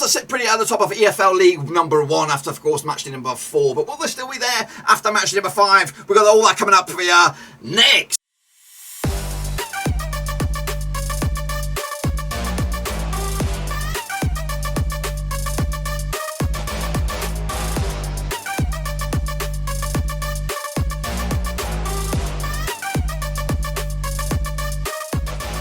also sit pretty at the top of EFL League number 1 after, of course, matchday number 4. But will they still be there after matchday number 5? We've got all that coming up for you next.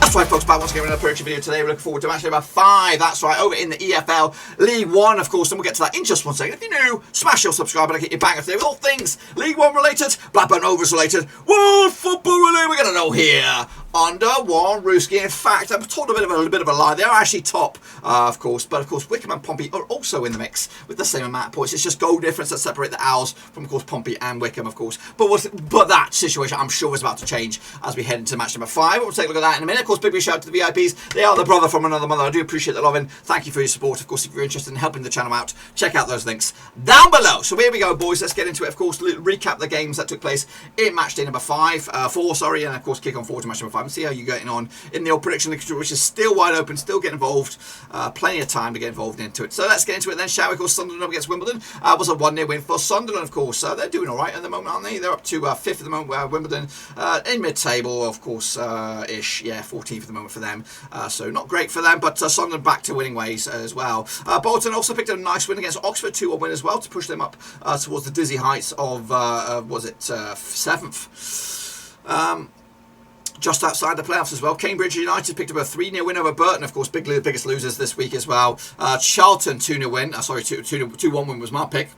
That's right, folks, back once again with another prediction video today. We're looking forward to match number 5. That's right, over in the EFL League 1, of course, and we'll get to that in just one second. If you're new, smash your subscribe and I'll get you back today with all things League 1 related, Blackburn Rovers related, world football related. We're going to know here under one Rooski. In fact, I've told a bit of a lie. They are actually top, of course, but of course Wycombe and Pompey are also in the mix with the same amount of points. It's just goal difference that separate the Owls from, of course, Pompey and Wycombe, of course. But that situation, I'm sure, is about to change as we head into match number 5. We'll take a look at that in a minute. Of course, big shout out to the VIPs. They are the brother from another mother. I do appreciate the loving. Thank you for your support. Of course, if you're interested in helping the channel out, check out those links down below. So here we go, boys. Let's get into it. Of course, recap the games that took place in matchday number 4, and of course, kick on forward to match number 5 and see how you're getting on in the old prediction league, which is still wide open, still get involved, plenty of time to get involved into it. So let's get into it then, shall we? Of course, Sunderland up against Wimbledon was a 1-0 win for Sunderland, of course. They're doing all right at the moment, aren't they? They're up to 5th at the moment, where Wimbledon in mid-table, of course, ish, yeah, 14th at the moment for them. So not great for them, but Sunderland back to winning ways as well. Bolton also picked up a nice win against Oxford, 2-1 win as well, to push them up towards the dizzy heights of, was it 7th? Just outside the playoffs as well. Cambridge United picked up a 3-0 win over Burton, of course, biggest losers this week as well. Charlton 2-0 win, 2-1 win was my pick.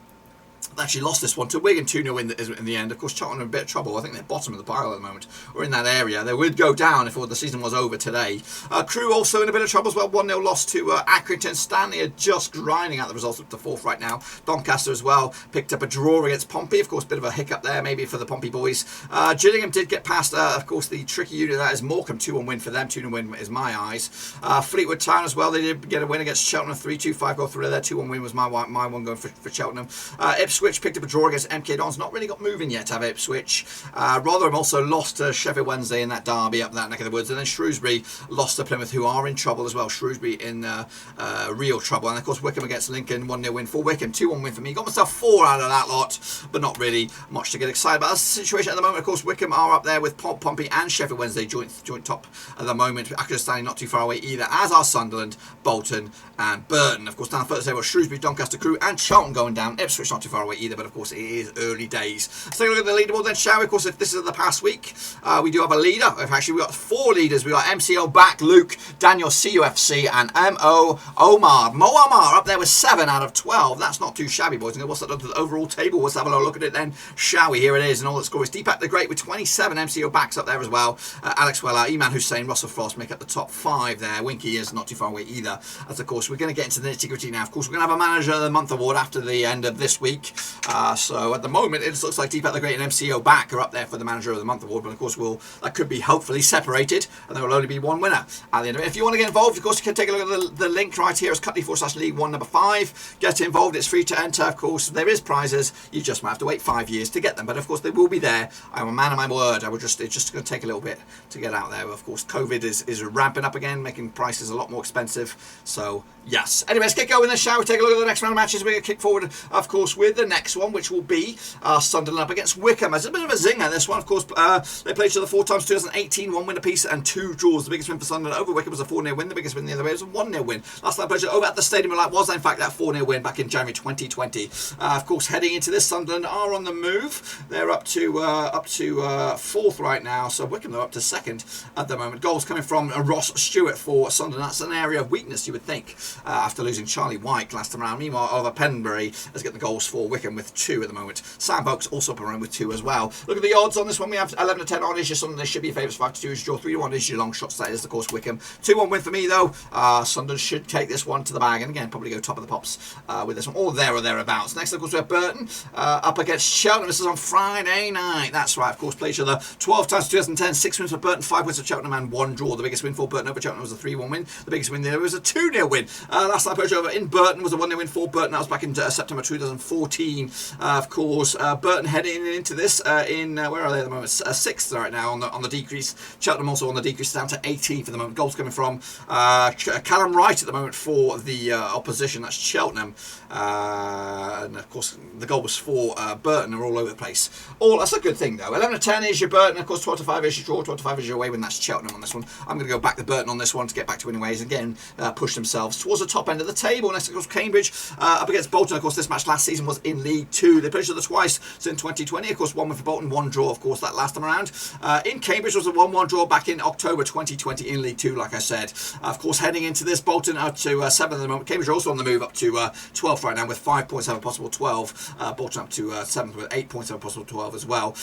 They actually lost this one to Wigan 2-0 in the end. Of course, Charlton are in a bit of trouble. I think they're bottom of the pile at the moment, or in that area. They would go down if the season was over today. Crewe also in a bit of trouble as well. 1-0 loss to Accrington. Stanley are just grinding out the results up to 4th right now. Doncaster as well picked up a draw against Pompey. Of course, bit of a hiccup there maybe for the Pompey boys. Gillingham did get past, of course, the tricky unit that is Morecambe. 2-1 win for them. 2-0 win is my eyes. Fleetwood Town as well. They did get a win against Cheltenham. 3-2, 5-goal thriller there. 2-1 win was my one going for Cheltenham. Ipswich picked up a draw against MK Dons. Not really got moving yet, have Ipswich. Rotherham also lost to Sheffield Wednesday in that derby up that neck of the woods. And then Shrewsbury lost to Plymouth, who are in trouble as well. Shrewsbury in real trouble. And of course, Wycombe against Lincoln. 1-0 win for Wycombe. 2-1 win for me. Got myself 4 out of that lot, but not really much to get excited about. That's the situation at the moment. Of course, Wycombe are up there with Pompey and Sheffield Wednesday joint top at the moment. Accrington Stanley not too far away either, as are Sunderland, Bolton and Burton. Of course, down the further table, Shrewsbury, Doncaster, Crewe and Charlton going down. Ipswich not too far away either, but of course it is early days. Let's take a look at the leaderboard then, shall we? Of course, if this is the past week, we do have a leader. Actually, we've got 4 leaders. We've got MCO back, Luke, Daniel, CUFC and MO Omar. Mo Omar up there with 7 out of 12. That's not too shabby, boys. And what's that done to the overall table? Let's have a look at it then, shall we? Here it is, and all the scores. Deepak the Great with 27. MCO backs up there as well. Alex Weller, Iman Hussein, Russell Frost make up the top 5 there. Winky is not too far away either. As of course, we're going to get into the nitty-gritty now. Of course, we're going to have a Manager of the Month award after the end of this week. So at the moment, it looks like Deepak the Great and MCO back are up there for the Manager of the Month award. But of course, that could be hopefully separated, and there will only be one winner at the end of it. If you want to get involved, of course, you can take a look at the link right here. It's cut.ly/League 1 number 5. Get involved. It's free to enter. Of course, there is prizes. You just might have to wait 5 years to get them, but of course, they will be there. I'm a man of my word. It's just going to take a little bit to get out there. Of course, COVID is ramping up again, making prices a lot more expensive. So yes. Anyway, let's get going then, shall we? Take a look at the next round of matches. We're going to kick forward, of course, with the next one, which will be Sunderland up against Wycombe. There's a bit of a zinger, this one. Of course, they played each other 4 times, 2018, 1 win apiece and 2 draws. The biggest win for Sunderland over Wycombe was a 4-0 win. The biggest win the other way was a 1-0 win. Last time I played over at the Stadium was, in fact, that 4-0 win back in January 2020. Of course, heading into this, Sunderland are on the move. They're up to 4th right now. So Wycombe, they're up to 2nd at the moment. Goals coming from Ross Stewart for Sunderland. That's an area of weakness, you would think, after losing Charlie White last time around. Meanwhile, Oliver Penbury has got the goals for Wycombe with 2 at the moment. Sam Boakes also up around with 2 as well. Look at the odds on this one. We have 11 to 10 on. Is your Sunderland. They should be favourites. 5 to 2 is your draw. 3 to 1 is your long shots. That is, of course, Wycombe. 2-1 win for me though. Sunderland should take this one to the bag, and again probably go top of the pops with this one, or there or thereabouts. Next, of course, we have Burton up against Cheltenham. This is on Friday night. That's right. Of course, played each other 12 times 2010. 6 wins for Burton, 5 wins for Cheltenham, and 1 draw. The biggest win for Burton over Cheltenham was a 3-1 win. The biggest win there was a 2-0 win. Last time I played over in Burton was a 1-0 win for Burton. That was back in September 2014. 17. Of course, Burton heading into this where are they at the moment? 6th right now on the decrease. Cheltenham also on the decrease, down to 18th at the moment. Goals coming from Callum Wright at the moment for the opposition. That's Cheltenham. And of course, the goal was for Burton. Are all over the place. That's a good thing though. 11-10 is your Burton. Of course, 12-5 is your draw. 12-5 is your away win. That's Cheltenham on this one. I'm going to go back to Burton on this one to get back to winning ways. Again, push themselves towards the top end of the table. Next, of course, Cambridge up against Bolton. Of course, this match last season was in League 2. They played each other twice in 2020. Of course, 1 win for Bolton, 1 draw. Of course, that last time around. In Cambridge was a 1-1 draw back in October 2020 in League 2. Like I said, of course, heading into this, Bolton up to 7th at the moment. Cambridge are also on the move up to 12th right now with 5 points over possible 12. Bolton up to 7th with 8 points over possible 12 as well.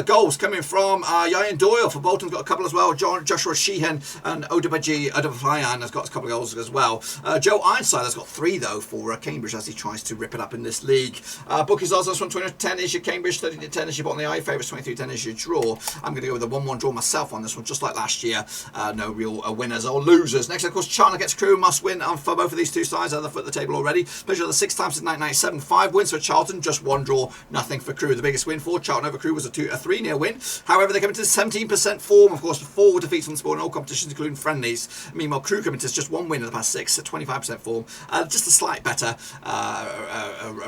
Goals coming from Ian Doyle for Bolton, got a couple as well. Joshua Sheehan and Odebaji Adebayan has got a couple of goals as well. Joe Ironside has got 3 though for Cambridge as he tries to rip it up in this league. Bookies odds from 20-10 is your Cambridge, 30-10 is your Bolton. The eye favourites, 23-10 is your draw. I'm going to go with a 1-1 draw myself on this one, just like last year. No real winners or losers. Next, of course, Charlton gets Crewe, must win for both of these two sides. At the foot of the table already. Pleasure the 6 times since 1997. 5 wins for Charlton, just 1 draw, nothing for Crewe. The biggest win for Charlton over Crewe was a 3-0 win. However, they come into 17% form, of course, 4 defeats from the sport in all competitions, including friendlies. Meanwhile, Crewe come into just 1 win in the past 6, so 25% form. Just a slight better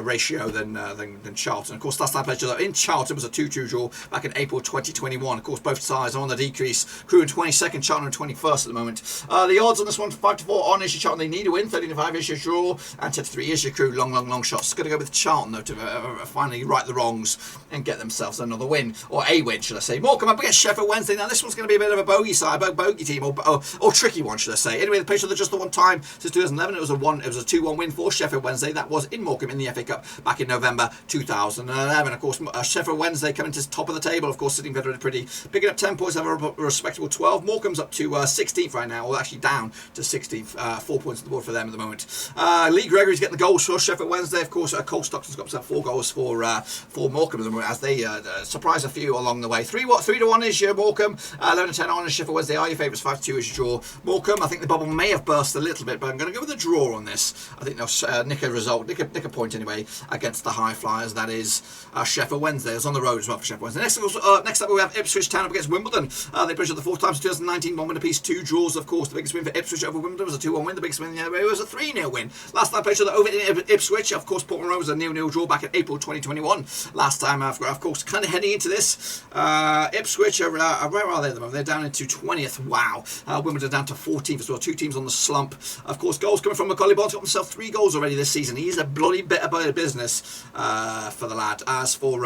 ratio than Charlton. Of course, last time played in Charlton was a 2-2 draw back in April 2021. Of course, both sides are on the decrease. Crewe in 22nd, Charlton in 21st at the moment. The odds on this one, 5-4 on is your Charlton. They need a win. 13-5 is your draw, and 10-3 is your Crewe. Long shots. Going to go with Charlton though to finally right the wrongs and get themselves another win, or a win, should I say. Morecambe up against Sheffield Wednesday. Now this one's going to be a bit of a bogey team, or tricky one, should I say. Anyway, they played each other just the one time since 2011. It was a 2-1 win for Sheffield Wednesday. That was in Morecambe in the FA Cup back in November 2011. Of course, Sheffield Wednesday coming to the top of the table. Of course, sitting very pretty, picking up 10 points, have a respectable 12. Morecambe's up to 16th right now, or actually down to 16th. 4 points on the board for them at the moment. Lee Gregory's getting the goals for Sheffield Wednesday. Of course, Cole Stockton's got himself 4 goals for Morecambe at the moment as they surprise a few along the way. 3-1 is your Morecambe. 11-10 on is Sheffield Wednesday. Are your favourites? 5-2 is your draw. Morecambe, I think the bubble may have burst a little bit, but I'm going to go with a draw on this. I think they'll nick a point anyway against the high flyers. That is Sheffield Wednesday. It's on the road as well for Sheffield Wednesday. Next up we have Ipswich Town up against Wimbledon. They played the 4th time since 2019. 1 win apiece, 2 draws. Of course, the biggest win for Ipswich over Wimbledon was a 2-1 win. The biggest win was a 3-0 win. Last time played over in Ipswich. Of course, Portman Road was a 0-0 draw back in April 2021. Last time, of course, kind of heading into this. Ipswich are where are they at the moment? They're down into 20th. Wow. Wimbledon down to 14th as well. 2 teams on the slump. Of course, goals coming from Macaulay Bonds. Got himself 3 goals already this season. He's a bloody bit about business for the lad. As for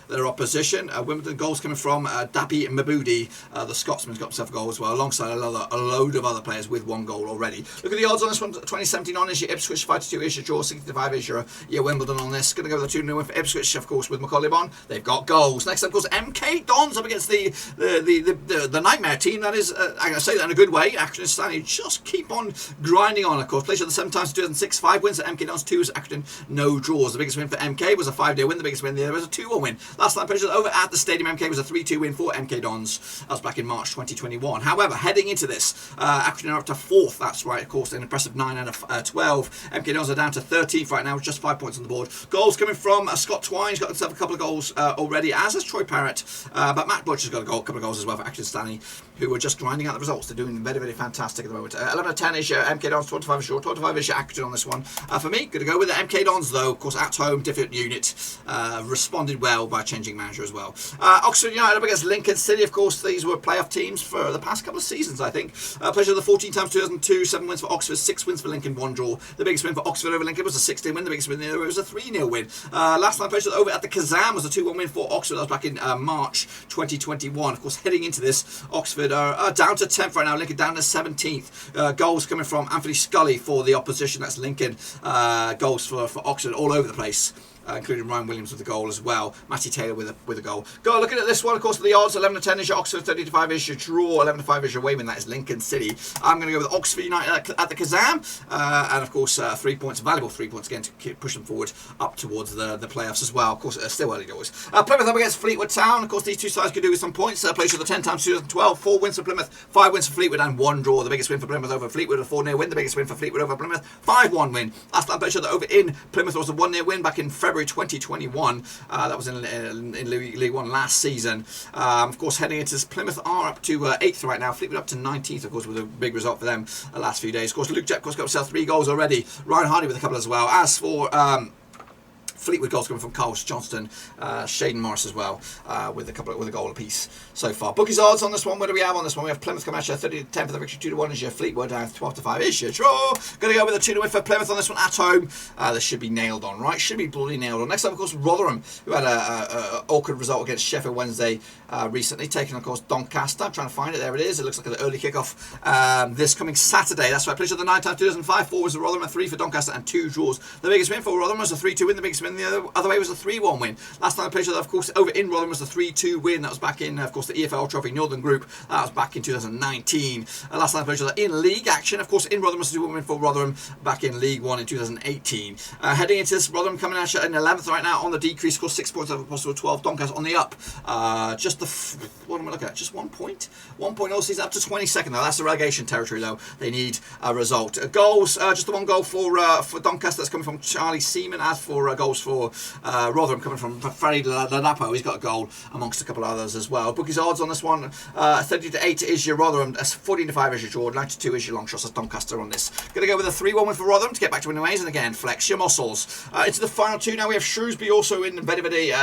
their opposition, Wimbledon goals coming from Dabi Mabudi. The Scotsman's got himself a goal as well, alongside a load of other players with 1 goal already. Look at the odds on this one. 2017 on is your Ipswich, 5-2 is your draw, 65 is your Wimbledon on this. Going to go with a 2-0 win for Ipswich, of course, with Macaulay Bond. They've got goals. Next up, of course, MK Dons up against the nightmare team. That is, I'm going to say that in a good way. Accrington Stanley just keep on grinding on, of course. Played the 7 times in 2006, 5 wins at MK Dons, 2 is Accrington, no draws. The biggest win for MK was a 5-0 win. The biggest win there was a 2-1 win. Last time played over at the stadium, MK was a 3-2 win for MK Dons. That was back in March 2021. However, heading into this, Accrington are up to 4th. That's right, of course, an impressive 9 out of 12. MK Dons are down to 13th right now with just 5 points on the board. Goals coming from Scott Twine's got himself a couple of goals already, as has Troy Parrott. But Matt Butcher's got a couple of goals as well for Accrington Stanley, who are just grinding out the results. They're doing very fantastic at the moment. 11-10 is your MK Dons, 25 is your 25 is your Accrington on this one. For me, going to go with the MK Dons though. Of course, at home, different unit. Responded well by changing manager as well. Oxford United up against Lincoln City. Of course, these were playoff teams for the past couple of seasons, I think. Pleasure the 14 times 2002, 7 wins for Oxford, 6 wins for Lincoln, 1 draw. The biggest win for Oxford over Lincoln was a 16 win. The biggest win there was a 3-0 win. Last time played over at the Kazam was a 2-1 win for Oxford. That was back in March 2021. Of course, heading into this, Oxford are down to 10th right now. Lincoln down to 17th. Goals coming from Anthony Scully for the opposition. That's Lincoln. Goals for Oxford all over the place. Including Ryan Williams with the goal as well. Matty Taylor with a goal. Looking at this one, of course, the odds 11-10 is your Oxford, 30-5 is your draw, 11-5 is your away win. That is Lincoln City. I'm going to go with Oxford United at the Kazam, and of course 3 points, valuable 3 points again to push them forward up towards the playoffs as well. Of course, still early doors. Plymouth up against Fleetwood Town. Of course, these two sides could do with some points. Played the 10 times 2012, 4 wins for Plymouth, 5 wins for Fleetwood, and 1 draw. The biggest win for Plymouth over Fleetwood, a 4-0 win. The biggest win for Fleetwood over Plymouth, 5-1 win. Last time played over in Plymouth was a 1-0 win back in February February 2021. That was in League One last season. Of course, heading into this, Plymouth are up to 8th right now. Fleetwood up to 19th, of course, with a big result for them the last few days. Of course, Luke Jack got himself 3 goals already. Ryan Hardy with a couple as well. As for Fleetwood goals coming from Carl Johnston, Shaden Morris as well, with a goal apiece so far. Bookies odds on this one. What do we have on this one? We have Plymouth coming out 30-10 for the victory, 2-1 is your Fleetwood, 12-5 is your draw. Going to go with a 2-win for Plymouth on this one at home. This should be nailed on, right? Should be bloody nailed on. Next up, of course, Rotherham, who had a awkward result against Sheffield Wednesday recently, taking, of course, Doncaster. I'm trying to find it. There it is. It looks like an early kickoff this coming Saturday. That's right. Players of the 9 times 2005. 4 was the Rotherham, 3 for Doncaster, and 2 draws. The biggest win for Rotherham was a 3-2 win. The biggest win the other way was a 3-1 win. Last time I played, of course, over in Rotherham was a 3-2 win. That was back in, of course, the EFL Trophy Northern Group. That was back in 2019. Last time I played in league action, of course, in Rotherham was a 2-1 win for Rotherham back in League One in 2018. Heading into this, Rotherham coming out in 11th right now on the decrease, of course, 6 points over possible 12. Doncaster on the up. What am I looking at? Just 1 point? 1 point all season up to 22nd though. That's the relegation territory though. They need a result. Goals, just the 1 goal for Doncaster. That's coming from Charlie Seaman. As for goals for Rotherham coming from Farid Ladapo. He's got a goal amongst a couple of others as well. Bookies odds on this one. 30-8 is your Rotherham. 14-5 is your draw. 92 is your long shots. That's Doncaster on this. Going to go with a 3-1 win for Rotherham to get back to winning ways. And again, flex your muscles. Into the final 2 now. We have Shrewsbury also in very, very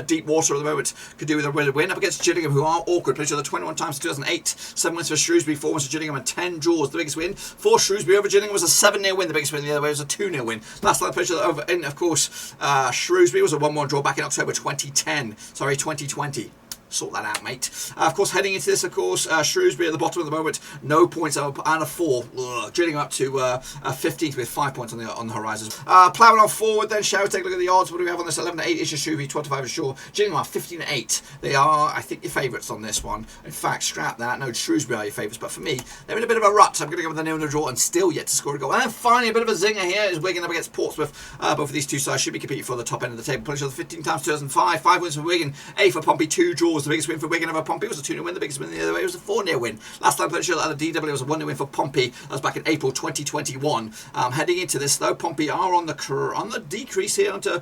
deep water at the moment. Could do with a win up against Gillingham, who are awkward. Played each other 21 times in 2008. 7 wins for Shrewsbury, 4 wins for Gillingham, and 10 draws. The biggest win for Shrewsbury over Gillingham was a 7-0 win. The biggest win the other way was a 2-0 win. Last time I played each other over in, of course, Shrewsbury was a 1-1 draw back in October 2020. Sort that out, mate. Of course, heading into this, of course, Shrewsbury at the bottom at the moment, no points and a 4. Drilling up to 15th with 5 points on the horizon. Ploughing on forward then, shall we take a look at the odds? What do we have on this? 11-8 is Shrewsbury, 25 is Shaw. Gillingham are 15-8. They are, I think, your favourites on this one. In fact, scrap that. No, Shrewsbury are your favourites, but for me, they're in a bit of a rut. So I'm going to go with the 0-0 draw and still yet to score a goal. And then finally, a bit of a zinger here is Wigan up against Portsmouth. Both of these two sides should be competing for the top end of the table. Played each other 15 times 2005. 5 wins for Wigan, 8 for Pompey, 2 draws. The biggest win for Wigan over Pompey was a 2-0 win. The biggest win the other way was a 4-0 win. Last time played each other at the DW was a 1-0 win for Pompey. That was back in April 2021. Heading into this though, Pompey are on the decrease here, down to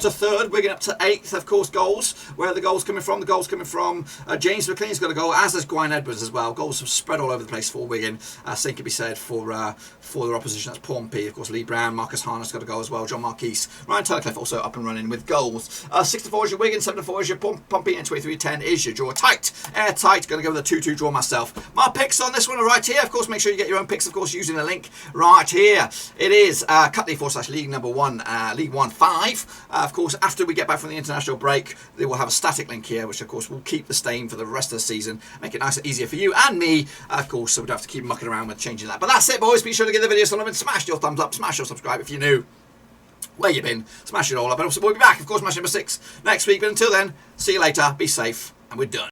3rd. Wigan up to 8th. Of course, goals. Where are the goals coming from? The goals coming from James McLean's got a goal, as has Gwyn Edwards as well. Goals have spread all over the place for Wigan. Same can be said for their opposition. That's Pompey. Of course, Lee Brown, Marcus Harness got a goal as well. John Marquise, Ryan Tullicliffe also up and running with goals. 6-4 is your Wigan, 7-4 is your Pompey, and 23-10 is your draw. Tight, airtight. Going to go with a 2-2 draw myself. My picks on this one are right here. Of course, make sure you get your own picks, of course, using the link right here. It is cut.ly/League number 1, League 1 5. Of course, after we get back from the international break, they will have a static link here, which, of course, will keep the stain for the rest of the season, make it nice and easier for you and me, of course, so we don't have to keep mucking around with changing that. But that's it, boys. Be sure to give the video some love and smash your thumbs up, smash your subscribe if you're new. Where you been? Smash it all up. And also, we'll be back, of course, match number 6 next week. But until then, see you later. Be safe. And we're done.